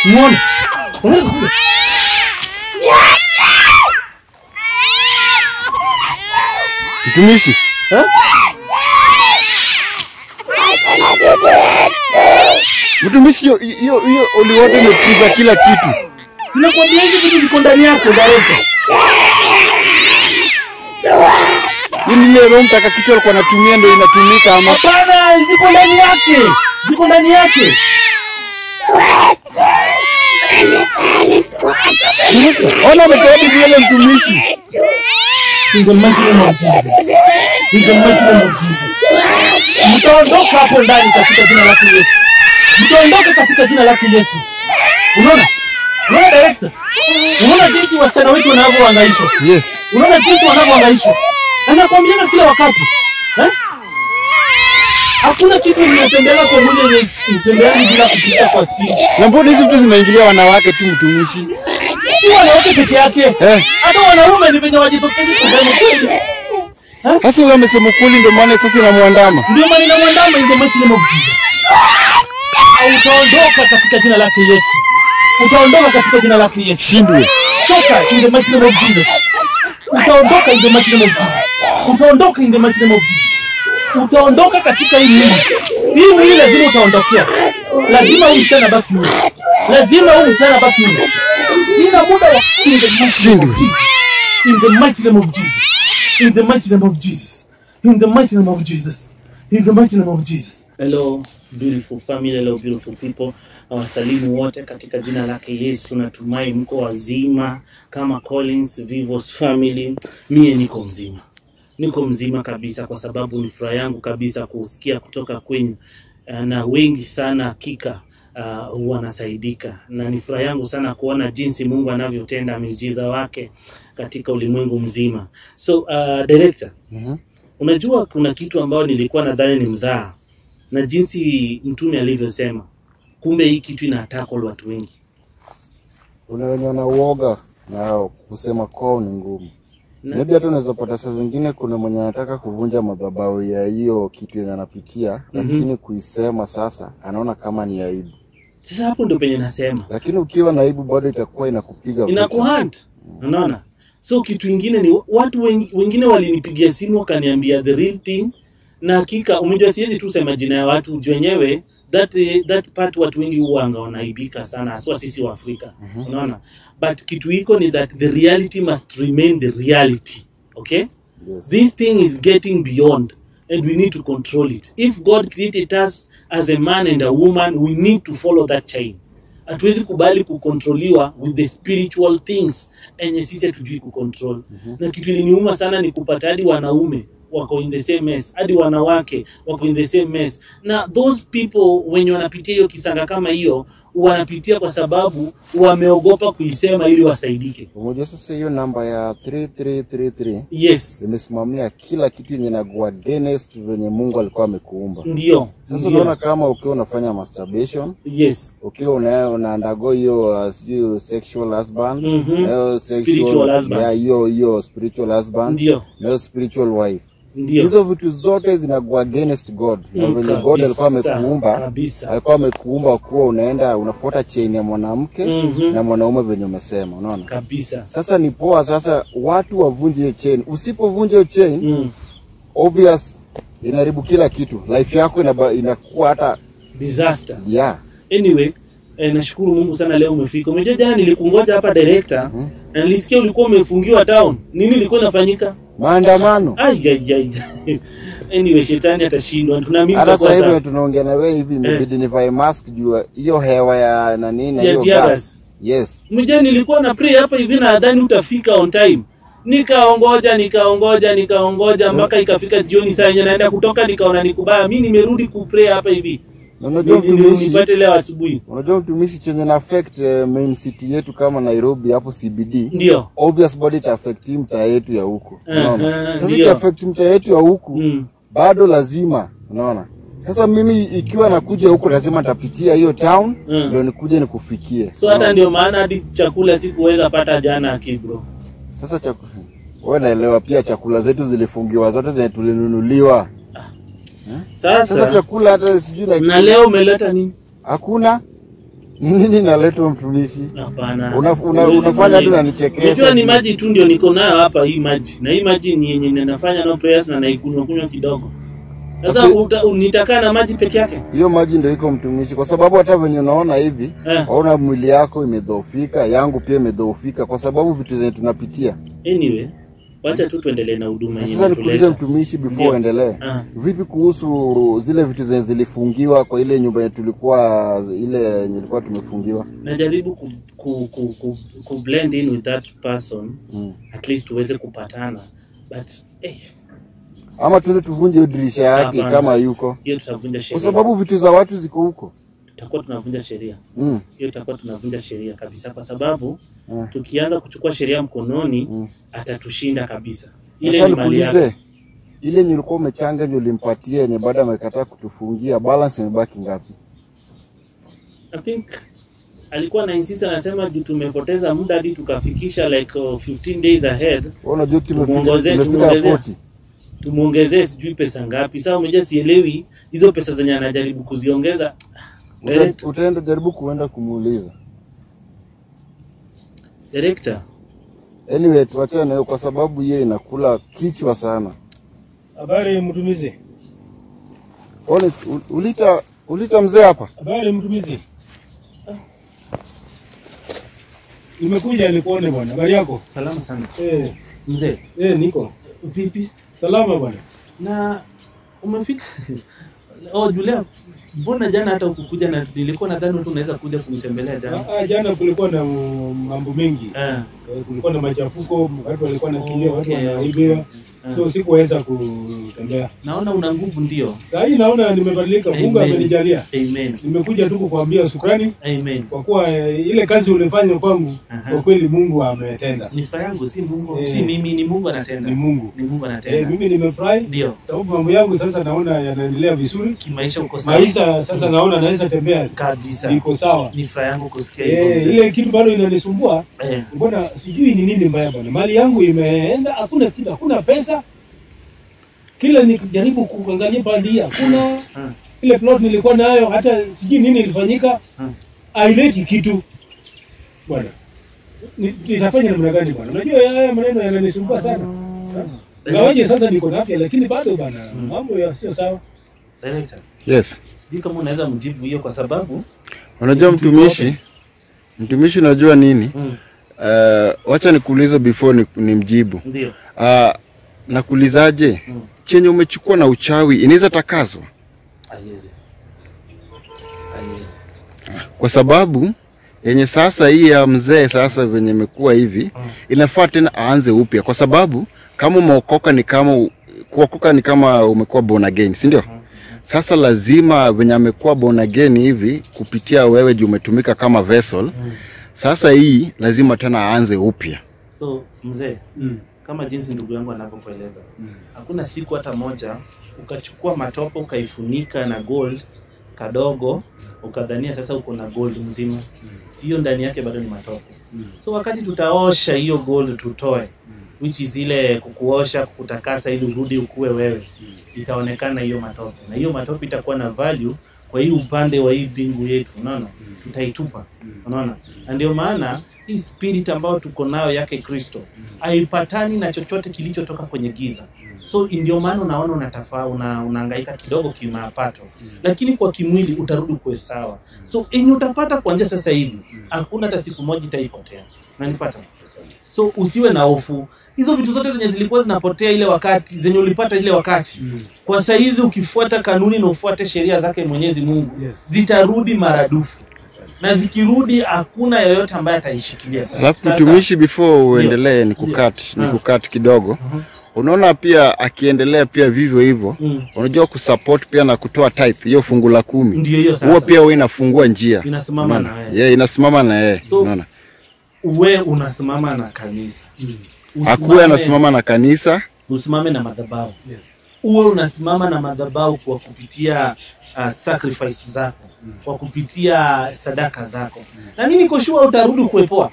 Muone. Mtumishi. Mtumishi hiyo uliwote umepiga kila kitu. Sinakwambia hizi vitu ziko ndani yako director. Ile roho mtaka kitu alikuwa anatumia ndio inatumika ama? Hapana, ziko ndani yake. Ziko ndani yake. Ona ametoa ile mtumishi. In the mighty name of Jesus. In the mighty name of Jesus. Mtaondoka hapo ndani katika jina lake Yesu. Mtaondoka katika jina lake Yesu. Unaona? Unaona director? Unaona jinsi wasichana wetu wanavyohangaishwa? Yes. Unaona jinsi wanavyohangaishwa? Anakuambia kila wakati. Hakuna kitu ninapendelea kwa mwili yenye mtembeani bila kupita kwa spidi. Na mbona hizi vitu zinaingilia wanawake tu mtumishi? Si wanawake peke yake. Hata wanaume ni venye wajitokeze kusema kweli. Sasa wewe umesema kweli ndio maana sasa inamuandama. Ndio maana inamuandama in the mighty name of Jesus. Utaondoka katika jina lake Yesu. Utaondoka katika jina lake Yesu. Shindwe. Toka in the mighty name of Jesus. Utaondoka in the mighty name of Jesus. Utaondoka in the mighty name of Jesus. Utaondoka katika hii mwili. Hii mwili lazima utaondokea. Lazima huyu mchana baki huyu. Lazima huyu mchana baki huyu. Sina muda wa in the mighty name of Jesus. In the mighty name of Jesus. In the mighty name of Jesus. In the mighty name of Jesus. In the mighty name of Jesus. Hello beautiful family, hello beautiful people. Wasalimu wote katika jina lake Yesu. Natumai mko wazima kama Collins Vivos family. Mie niko mzima. Niko mzima kabisa kwa sababu ni furaha yangu kabisa kusikia kutoka kwenu na wengi sana hakika wanasaidika, na ni furaha yangu sana kuona jinsi Mungu anavyotenda miujiza wake katika ulimwengu mzima. So director, unajua kuna kitu ambao nilikuwa nadhani ni mzaha, na jinsi mtume alivyosema, kumbe hii kitu inataka watu wengi. Unaona uoga na kusema kwao ni ngumu. Maybe hata unaweza pata saa zingine kuna mwenye anataka kuvunja madhabahu ya hiyo kitu yenye anapitia, lakini kuisema sasa anaona kama ni aibu. Sasa hapo ndio penye nasema. Lakini ukiwa na aibu bado itakuwa inakupiga vita. Inakuhunt. Unaona? So kitu kingine ni watu wengine walinipigia simu wakaniambia the real thing, na hakika umejua siwezi tu sema jina ya watu wenyewe, that part watu wengi huanga wanaibika sana hasa sisi wa Afrika. Unaona? But kitu iko ni that the reality must remain the reality. Okay? Yes. This thing is getting beyond and we need to control it. If God created us as a man and a woman, we need to follow that chain. Hatuwezi kubali kukontroliwa with the spiritual things enye sisi hatujui kucontrol. Na kitu iliniuma sana ni kupata hadi wanaume wako in the same mess, hadi wanawake wako in the same mess. Na those people wenye wanapitia hiyo kisanga kama hiyo, wanapitia kwa sababu wameogopa kuisema ili wasaidike. Unajua sasa hiyo namba ya 3333 yes, imesimamia kila kitu yenye inakuwa against venye Mungu alikuwa amekuumba. Ndio. Sasa unaona kama ukiwa unafanya masturbation, yes, ukiwa unaandago hiyo sexual husband, spiritual husband, hiyo spiritual husband, ndio, na spiritual wife. Ndio. Hizo vitu zote zinakuwa against God. Na venye God alikuwa amekuumba, alikuwa amekuumba kuwa unaenda unafuata chain ya mwanamke na mwanaume venye umesema, unaona? Kabisa. Sasa ni poa sasa watu wavunje hiyo chain. Usipovunja hiyo chain, obvious inaharibu kila kitu. Life yako inakuwa hata disaster. Yeah. Anyway, nashukuru Mungu sana leo umefika. Umejua jana nilikungoja hapa director, na nilisikia ulikuwa umefungiwa town. Nini ilikuwa inafanyika? Maandamano. Anyway, shetani atashindwa. Tunaamini kwa sasa. Hata hivi tunaongea na wewe hivi imebidi nivae mask juu hiyo hewa ya nani na hiyo gas. Yes. Umejua nilikuwa na pray hapa hivi na adhani utafika on time. Nikaongoja mpaka ikafika jioni saa yenye naenda kutoka nikaona nikubaya. Mimi nimerudi kupray hapa hivi. Unajua nipate leo asubuhi. Unajua mtumishi chenye na affect main city yetu kama Nairobi hapo CBD. Ndio. Obvious body it affect mtaa yetu ya huko. Unaona? Sasa it affect mtaa yetu ya huko. Bado lazima, unaona? Sasa mimi ikiwa nakuja huko lazima nitapitia hiyo town ndio nikuje nikufikie. So hata ndio maana hadi chakula sikuweza pata jana akibro. Sasa chakula. Wewe naelewa pia chakula zetu zilifungiwa zote zenye tulinunuliwa. Sasa chakula hata sijui na leo umeleta nini? Hakuna. Nini naletwa mtumishi? Hapana. Unafanya tu unanichekesha. Unajua ni maji tu ndio niko nayo hapa, hii maji. Na hii maji ni yenye ninafanya no prayers na naikunywa kidogo. Sasa nitakaa na maji peke yake? Hiyo maji ndio iko mtumishi, kwa sababu hata venye unaona hivi, waona mwili yako imedhoofika, yangu pia imedhoofika kwa sababu vitu zenye tunapitia. Anyway, wacha tu tuendelee na huduma yenyewe. Sasa nikuulize mtumishi before uendelee. Vipi kuhusu zile vitu zenye zilifungiwa kwa ile nyumba yetu tulikuwa nilikuwa tumefungiwa? Najaribu ku blend in with that person. At least tuweze kupatana. But ama tuende tuvunje dirisha yake kama yuko. Hiyo tutavunja sheria. Kwa sababu vitu za watu ziko huko. Tutakuwa tunavunja sheria. Hiyo tutakuwa tunavunja sheria kabisa, kwa sababu tukianza kuchukua sheria mkononi atatushinda kabisa. Ile ni mali yake. Ile nilikuwa umechanga ndio ulimpatia yenye baada amekataa kutufungia, balance imebaki ngapi? I think alikuwa na insist anasema juu tumepoteza muda hadi tukafikisha like 15 days ahead. Unajua tumefika 40. Tumuongezee sijui pesa ngapi. Sasa umejua sielewi hizo pesa zenye anajaribu kuziongeza. Utaenda jaribu kuenda kumuuliza director. Anyway, tuachane nayo kwa sababu yeye inakula kichwa sana. Habari mtumizi. Ulita mzee hapa? Habari mtumizi. Nimekuja nikuone bwana. Habari yako? Salama sana. Mzee. Niko. Vipi? Salama bwana. Na umefika? Julia, mbona jana hata ukukuja? Na nilikuwa nadhani tu unaweza kuja kunitembelea jana. Jana kulikuwa na mambo mengi. Kulikuwa na machafuko, watu walikuwa nakimbia, watu wanaibiwa. So sikuweza kutembea. Naona una nguvu ndio. Sasa hii naona nimebadilika, Mungu amenijalia. Amen. Nimekuja tu kukuambia shukrani. Amen. Kwa kuwa ile kazi ulifanya kwangu, kwa kweli Mungu ametenda. Ni furaha yangu, si Mungu, si mimi, ni Mungu anatenda. Ni Mungu. Ni Mungu anatenda. Mimi nimefurahi. Ndio. Sababu mambo yangu sasa naona yanaendelea vizuri. Kimaisha uko sawa. Maisha sasa naona naweza tembea kabisa. Niko sawa. Ni furaha yangu kusikia hivyo. Ile kitu bado inanisumbua. Mbona sijui ni nini mbaya bwana. Mali yangu imeenda, hakuna kitu, hakuna pesa. Kila nikijaribu kuangalia bandia, kuna ile plot nilikuwa nayo, hata sijui nini ilifanyika. Haileti kitu. Bwana. Nitafanya namna gani bwana? Unajua haya maneno yananisumbua sana. Ngawaje sasa niko na afya lakini bado bwana mambo sio sawa. Director. Yes. Sijui kama unaweza mjibu hiyo kwa sababu unajua mtumishi unajua nini? Wacha nikuulize before ni mjibu. Ndio. Nakuulizaje? Chenye umechukua na uchawi inaweza takazwa? Haiwezi. Kwa sababu yenye sasa hii ya mzee sasa venye imekuwa hivi inafaa tena aanze upya, kwa sababu kama umeokoka ni kama kuokoka ni kama umekuwa born again, si ndio? Sasa lazima venye amekuwa born again hivi kupitia wewe juu umetumika kama vessel. Sasa hii lazima tena aanze upya. So mzee, kama jinsi ndugu yangu anavyokueleza, hakuna siku hata moja ukachukua matopo ukaifunika na gold kadogo ukadhania sasa uko na gold mzima. Hiyo ndani yake bado ni matopo. So wakati tutaosha hiyo gold tutoe, which is ile kukuosha, kukutakasa ili urudi ukue wewe, itaonekana hiyo matopo. Na hiyo matopo itakuwa na value kwa hii upande wa hii bingu yetu, unaona? Tutaitupa. Unaona? Na ndio maana hii spirit ambayo tuko nayo yake Kristo haipatani na chochote kilichotoka kwenye giza. So ndio maana unaona unahangaika kidogo kimapato, lakini kwa kimwili utarudi kwa sawa. So utapata kuanzia sasa hivi, hakuna hata siku moja itaipotea. Unanipata? So usiwe na hofu. Hizo vitu zote zenye zilikuwa zinapotea ile wakati, zenye ulipata ile wakati, kwa saa hizi ukifuata kanuni na ufuate sheria zake Mwenyezi Mungu, zitarudi maradufu. Na zikirudi hakuna yoyote ambaye ataishikilia. Alafu mtumishi, before uendelee nikukat kidogo. Unaona pia akiendelea pia vivyo hivyo, unajua kusupport pia na kutoa tithe, hiyo fungu la 10. Ndio hiyo sasa. Huo pia wewe inafungua njia. Inasimama na wewe. Yeah, inasimama na yeye. Unaona? Wewe unasimama na kanisa. Hakuwa anasimama na kanisa, usimame na madhabahu. Uwe unasimama na madhabahu kwa kupitia sacrifice zako, kwa kupitia sadaka zako. Na mimi niko sure utarudi kuepoa.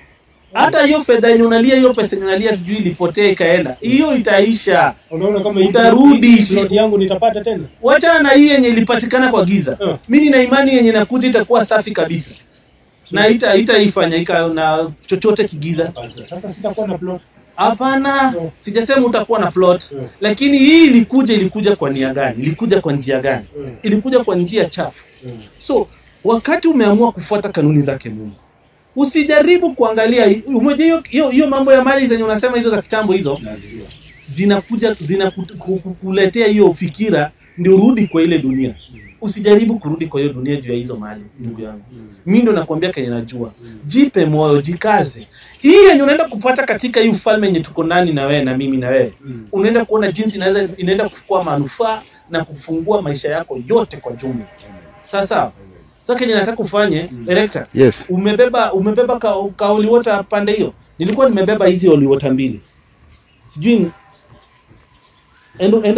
Hata hiyo fedha yenye unalia, hiyo pesa unalia sijui ilipotee kaenda, hiyo itaisha. Unaona kama utarudi plot yangu nitapata tena. Wacha na hii yenye ilipatikana kwa giza. Mimi nina imani yenye nakuja itakuwa safi kabisa. na haitaifanya na chochote kigiza. Sasa sitakuwa na plot. Hapana, sijasema utakuwa na plot. Lakini hii ilikuja kwa nia gani? Ilikuja kwa njia gani? Ilikuja kwa njia chafu. So, wakati umeamua kufuata kanuni zake Mungu, usijaribu kuangalia umoja hiyo mambo ya mali zenye unasema hizo za kitambo hizo. Zinakuletea hiyo fikira ndio urudi kwa ile dunia. Usijaribu kurudi kwa hiyo dunia juu ya hizo mali, ndugu yangu. Mimi ndo nakwambia kenye najua. Jipe moyo, jikaze. Hii yenye unaenda kupata katika hii ufalme yenye tuko ndani na wewe na mimi na wewe. Unaenda kuona jinsi inaenda kuchukua manufaa na kufungua maisha yako yote kwa jumla. Sasa kenye nataka ufanye, director. Yes. Umebeba kauli water pande hiyo. Nilikuwa nimebeba hizi holy water mbili. Sijui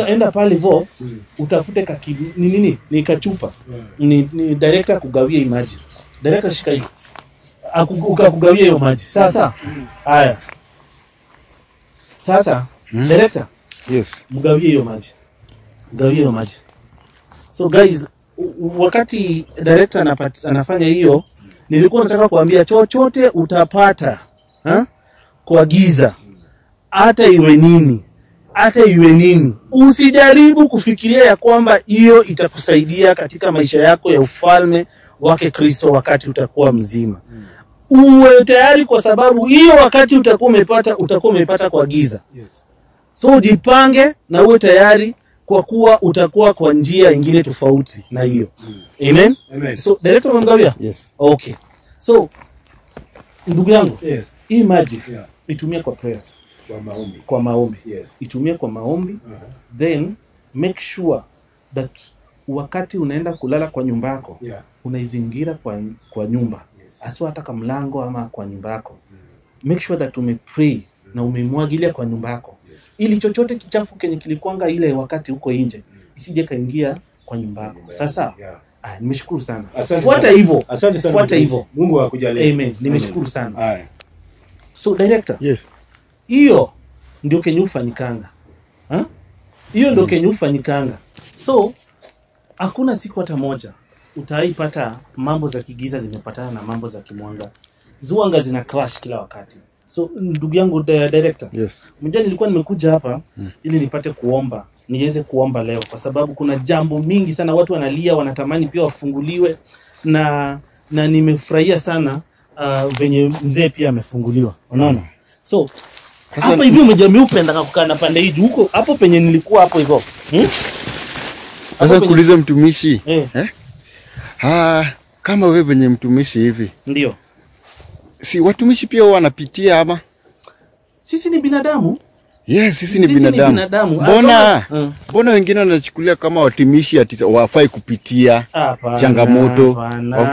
enda pale vo utafute ni kachupa. Ni director kugawie maji. Director shika hii. Ukakugawia hiyo maji. Sasa haya. Sasa director. Yes. Mgawie hiyo maji. Mgawie hiyo maji. So guys, wakati director anafanya hiyo, nilikuwa nataka kuambia chochote utapata kwa giza, hata iwe nini, usijaribu kufikiria ya kwamba hiyo itakusaidia katika maisha yako ya ufalme wake Kristo wakati utakuwa mzima. Uwe tayari, kwa sababu hiyo wakati utakuwa umepata kwa giza. So jipange na uwe tayari, kwa kuwa utakuwa kwa njia nyingine tofauti na hiyo. Amen. So director unamgawia? Yes. Okay. So ndugu yangu, hii maji itumie kwa prayers, kwa maombi. Itumie kwa maombi. Then make sure that wakati unaenda kulala kwa nyumba yako, unaizingira kwa nyumba. Asiwa hata kama mlango ama kwa nyumba yako. Make sure that umepray na umemwagilia kwa nyumba yako. Ili chochote kichafu kenye kilikuanga ile wakati uko nje isije kaingia kwa nyumba yako. Sasa nimeshukuru sana. Fuata hivyo. Asante sana. Fuata hivyo. Mungu akujalie. Amen. Nimeshukuru sana. Haya. So director. Yes. Hiyo ndio kenye ufanyikanga. Hiyo ndio kenye ufanyikanga. So hakuna siku hata moja utaipata mambo za kigiza zimepatana na mambo za kimwanga. Zuanga zina crash kila wakati. So ndugu yangu director. Yes. Mjua nilikuwa nimekuja hapa ili nipate kuomba. Niweze kuomba leo kwa sababu kuna jambo mingi sana, watu wanalia, wanatamani pia wafunguliwe, na nimefurahia sana venye mzee pia amefunguliwa. Unaona? So hapa hivi umejamii upenda kukaa na pande hii huko hapo penye nilikuwa hapo hivyo. Sasa kuuliza mtumishi. Kama wewe venye mtumishi hivi. Ndio. Si watumishi pia wanapitia ama? Sisi ni binadamu. Yes, sisi ni binadamu. Mbona wengine wanachukulia kama watumishi ati wafai kupitia changamoto?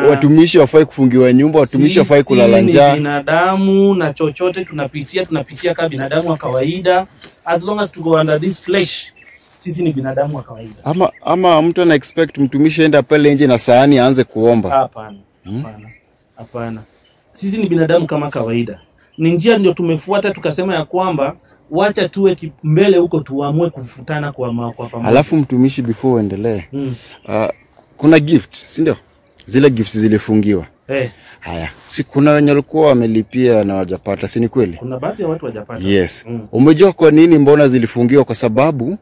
Watumishi wafai kufungiwa nyumba, watumishi wafai kulala njaa. Sisi ni binadamu na chochote tunapitia kama binadamu wa kawaida. As long as to go under this flesh, sisi ni binadamu wa kawaida. Ama mtu ana expect mtumishi aende pale nje na sahani aanze kuomba? Hapana. Sisi ni binadamu kama kawaida. Ni njia ndio tumefuata, tukasema ya kwamba wacha tuwe mbele huko, tuamue kufutana kwa pamoja. Alafu mtumishi, before uendelee, kuna gift, si ndio? Zile gifts zilifungiwa. Haya, si kuna wenye walikuwa wamelipia na wajapata, si ni kweli? Kuna baadhi ya watu wajapata. Yes. Umejua kwa nini mbona zilifungiwa? Kwa sababu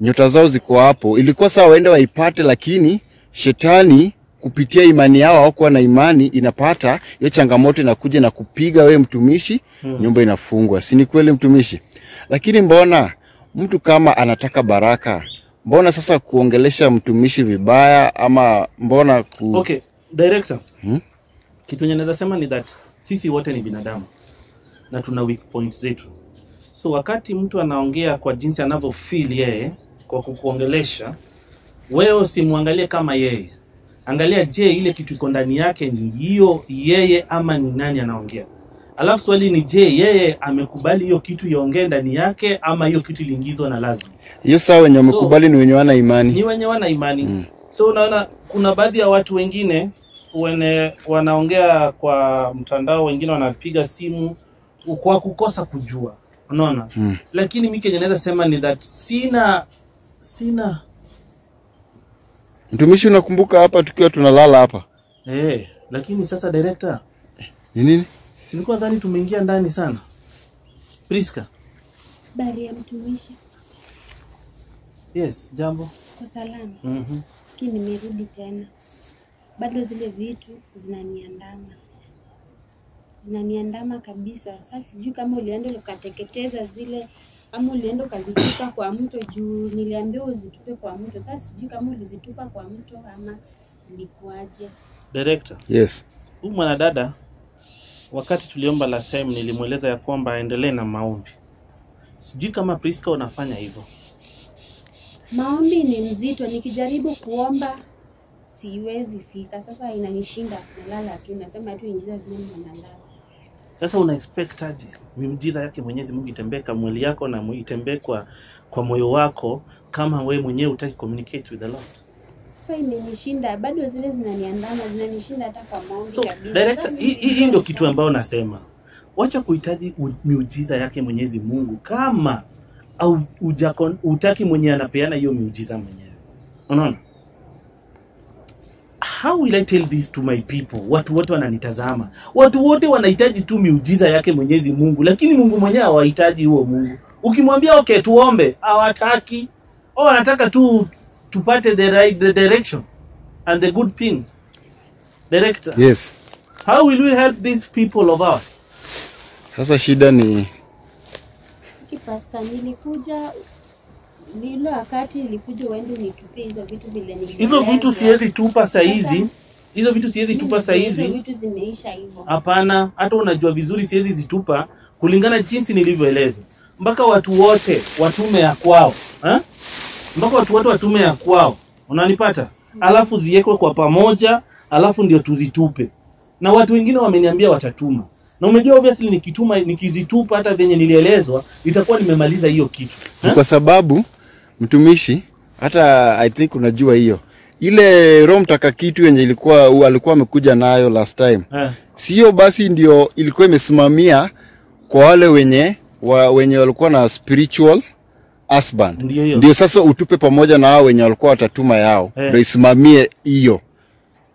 nyota zao ziko hapo. Ilikuwa sawa waende waipate, lakini shetani kupitia imani yao au kuwa na imani inapata hiyo changamoto, inakuja na kupiga we mtumishi, nyumba inafungwa. Si ni kweli mtumishi? Lakini mbona mtu kama anataka baraka, mbona sasa kuongelesha mtumishi vibaya, ama mbona Okay, director. Kitu ninaweza sema ni that sisi wote ni binadamu na tuna weak points zetu. So wakati mtu anaongea kwa jinsi anavyo feel yeye kwa kukuongelesha, wewe usimwangalie kama yeye. Angalia, je, ile kitu iko ndani yake ni hiyo yeye ama ni nani anaongea? Alafu swali ni, je, yeye amekubali hiyo kitu iongee ndani yake ama hiyo kitu iliingizwa na lazima? Hiyo sawa, wenye wamekubali ni wenye wana imani. Ni wenye wana imani. So unaona kuna baadhi ya watu wengine wanaongea kwa mtandao, wengine wanapiga simu kwa kukosa kujua. Unaona? Lakini mimi kenye naweza sema ni that sina mtumishi, unakumbuka hapa tukiwa tunalala hapa? Lakini sasa director, Ni nini? Silikuwa ndani tumeingia ndani sana. Priska. Bari ya mtumishi. Yes, jambo. Kwa salama. Lakini nimerudi tena. Bado zile vitu zinaniandama. Zinaniandama kabisa. Sasa sijui kama ulienda ukateketeza zile ama ulienda ukazitupa kwa mto juu niliambiwa uzitupe kwa mto. Sasa sijui kama ulizitupa kwa mto ama ilikuaje. Director. Yes. Huyu mwanadada wakati tuliomba last time nilimweleza ya kwamba aendelee na maombi. Sijui kama Priska unafanya hivyo. Maombi ni mzito, nikijaribu kuomba siwezi fika. Sasa inanishinda, nalala tu, nasema tu in Jesus name nalala. Sasa una expect aje miujiza yake Mwenyezi Mungu itembee kwa mwili yako na itembee kwa moyo wako kama wewe mwenyewe utaki communicate with the Lord? Sasa imenishinda, bado zile zinaniandama, zinanishinda hata kwa maombi kabisa. Director, hii ndio kitu ambao nasema. Wacha kuhitaji miujiza yake Mwenyezi Mungu kama au utaki mwenye anapeana hiyo miujiza mwenyewe. Unaona? How will I tell this to my people? Watu wote wananitazama. Watu wote wanahitaji tu miujiza yake Mwenyezi Mungu, lakini Mungu mwenyewe hawahitaji huo Mungu. Ukimwambia okay tuombe, hawataki. Wanataka tu tupate the direction and the good thing. Director. Yes. How will we help these people of ours? Sasa shida ni Pastor, nilikuja vile wakati nilikuja uende nitupie hizo vitu vile nilikuwa. Hizo vitu siwezi tupa saa hizi. Hizo vitu siwezi tupa saa hizi. Hizo vitu zimeisha hivyo. Hapana, hata unajua vizuri siwezi zitupa kulingana jinsi nilivyoeleza. Mpaka watu wote watume ya kwao, Mpaka watu wote watume ya kwao. Unanipata? Alafu ziwekwe kwa pamoja, alafu ndio tuzitupe. Na watu wengine wameniambia watatuma. Na umejua obviously nikizitupa hata venye nilielezwa itakuwa nimemaliza hiyo kitu. Kwa sababu mtumishi hata I think unajua hiyo. Ile Roho Mtakatifu yenye alikuwa amekuja nayo last time. Sio basi ndio ilikuwa imesimamia kwa wale wenye walikuwa na spiritual husband. Ndio sasa utupe pamoja na hao wenye walikuwa watatuma yao. Ndio isimamie hiyo.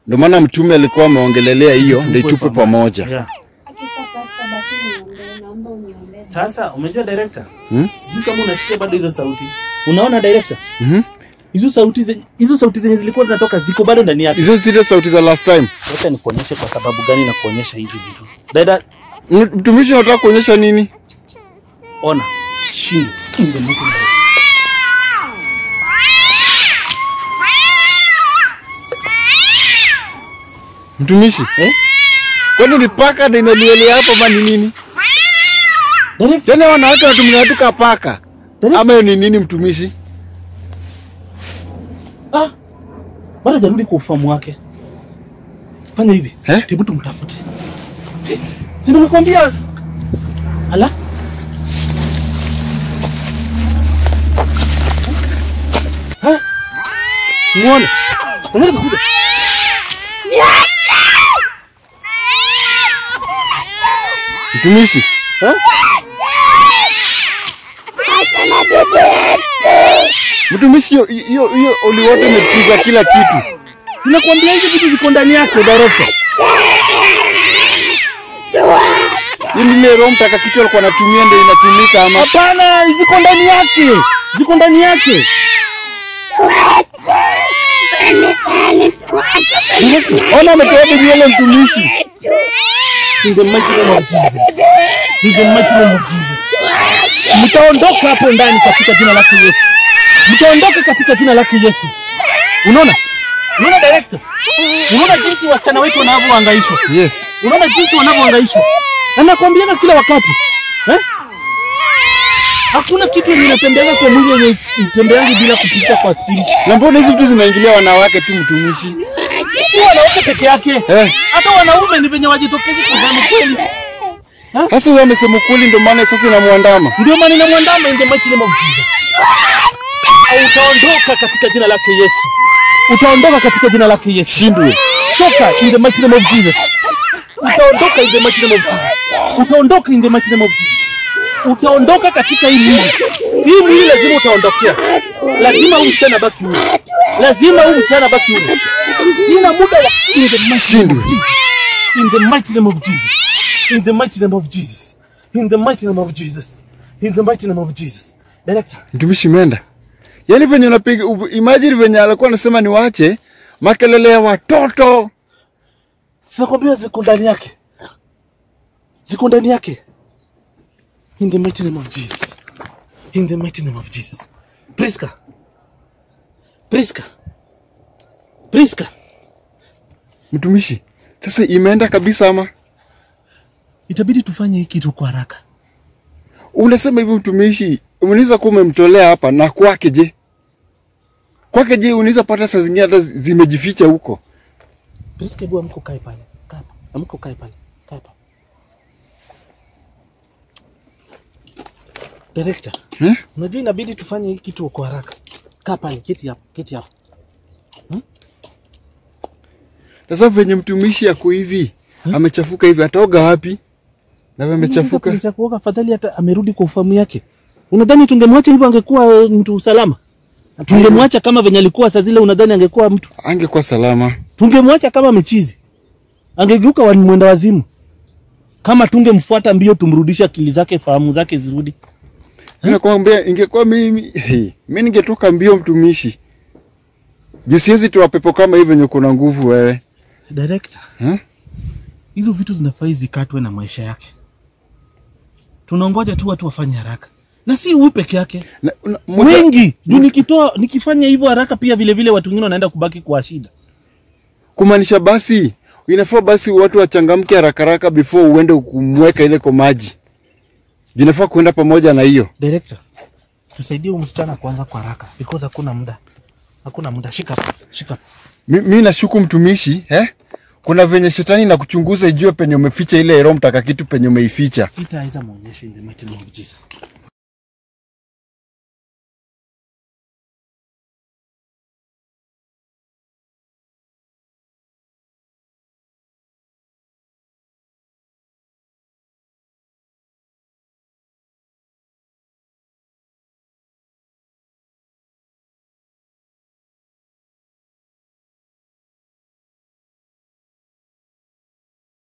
Ndio maana mtume alikuwa ameongelelea hiyo ndio itupe pamoja. Sasa umejua director? Sijui kama unasikia bado hizo sauti. Unaona director? Hizo sauti zenye zilikuwa zinatoka ziko bado ndani yake. Hizo zile sauti za last time. Wacha nikuonyeshe kwa sababu gani na kuonyesha hizi vitu. Dada, mtumishi unataka kuonyesha nini? Ona. Shingo. Kingo mtu. Mtumishi? Kwani ni paka ndio imelielea hapo ama ni nini? Tena wanawake watumia tu kapaka. Ama ni nini mtumishi? Bado jarudi kwa ufahamu wake. Fanya hivi. Hebu tumtafute. Si nimekwambia. Ala? Muone. Unaweza kuja. Mtumishi? Mtumishi hiyo uliwote umetriga kila kitu. Sinakwambia hizo vitu ziko ndani yake director. Ile Roho Mtakatifu alikuwa anatumia ndio inatumika ama? Hapana, ziko ndani yake. Ziko ndani yake. Ona ametoa nywele mtumishi. In the mighty name of Jesus. In the mighty name of Jesus. Mtaondoka hapo ndani katika jina la Yesu. Mtaondoka katika jina la Yesu. Unaona? Unaona director? Unaona jinsi wasichana wetu wanavyohangaishwa? Yes. Unaona jinsi wanavyohangaishwa? Na nakwambia kila wakati. Hakuna kitu kinatembea kwa mwili yenye tembeangi bila kupita kwa spirit. Na mbona hizo vitu zinaingilia wanawake tu mtumishi? Si wanawake peke yake. Hata wanaume ni venye wajitokeze kusema kweli. Sasa wewe umesema kweli ndio maana sasa inamuandama. Ndio maana inamuandama in the mighty name of Jesus. Utaondoka katika jina lake Yesu. Utaondoka katika jina lake Yesu. Shindwe. Toka in the mighty name of Jesus. Utaondoka in the mighty name of Jesus. Utaondoka in the mighty name of Jesus. Utaondoka katika hii mwili. Hii mwili lazima utaondokea. Lazima huyu mchana baki huru. Lazima huyu mchana baki huru. Sina muda wa in the mighty name of Jesus. In the mighty name of Jesus. In the mighty name of Jesus. In the mighty name of Jesus. In the mighty name of Jesus. Director. Mtumishi imeenda. Yaani venye unapiga, imagine venye alikuwa anasema niwaache makelele ya watoto. Sinakwambia ziko ndani yake. Ziko ndani yake. In the mighty name of Jesus. In the mighty name of Jesus. Priska. Priska. Priska. Mtumishi, sasa imeenda kabisa ama? Itabidi tufanye hiki kitu kwa haraka. Unasema hivi mtumishi, unaweza kuwa umemtolea hapa na kwake je? Kwake je, unaweza pata saa zingine hata zimejificha huko. Priska, hebu amko kae pale. Kaa hapa. Amko kae pale. Kaa hapa. Director. Unajua inabidi tufanye hiki kitu kwa haraka. Kaa pale, keti hapo, keti hapo. Sasa venye mtumishi yako hivi, amechafuka hivi, ataoga wapi? Na amechafuka. Sasa kuoga afadhali hata amerudi kwa ufahamu yake. Unadhani tungemwacha hivyo angekuwa mtu salama? Tungemwacha kama venye alikuwa saa zile, unadhani angekuwa mtu? Angekuwa salama. Tungemwacha kama amechizi. Angegeuka mwenda wazimu. Kama tungemfuata mbio tumrudisha akili zake, fahamu zake zirudi. Nakwambia ingekuwa mimi, mimi ningetoka mbio mtumishi. Juu siwezi toa pepo kama hivi venye kuna nguvu wewe. Director. Hizo vitu zinafaa zikatwe na maisha yake. Tunaongoja tu watu wafanye haraka. Na si huyu peke yake. Wengi. Nikifanya hivyo haraka pia vile vile watu wengine wanaenda kubaki kwa shida. Kumaanisha basi, inafaa basi watu wachangamke haraka before uende kumweka ile kwa maji. Inafaa kuenda pamoja na hiyo. Director, tusaidie huyu msichana kuanza kwa haraka because hakuna muda. Hakuna muda. Shika hapa. Mimi nashuku mtumishi, kuna venye shetani na kuchunguza ijue penye umeficha ile Roho Mtakatifu penye umeificha. Sitaweza muonyesha in the mighty name of Jesus.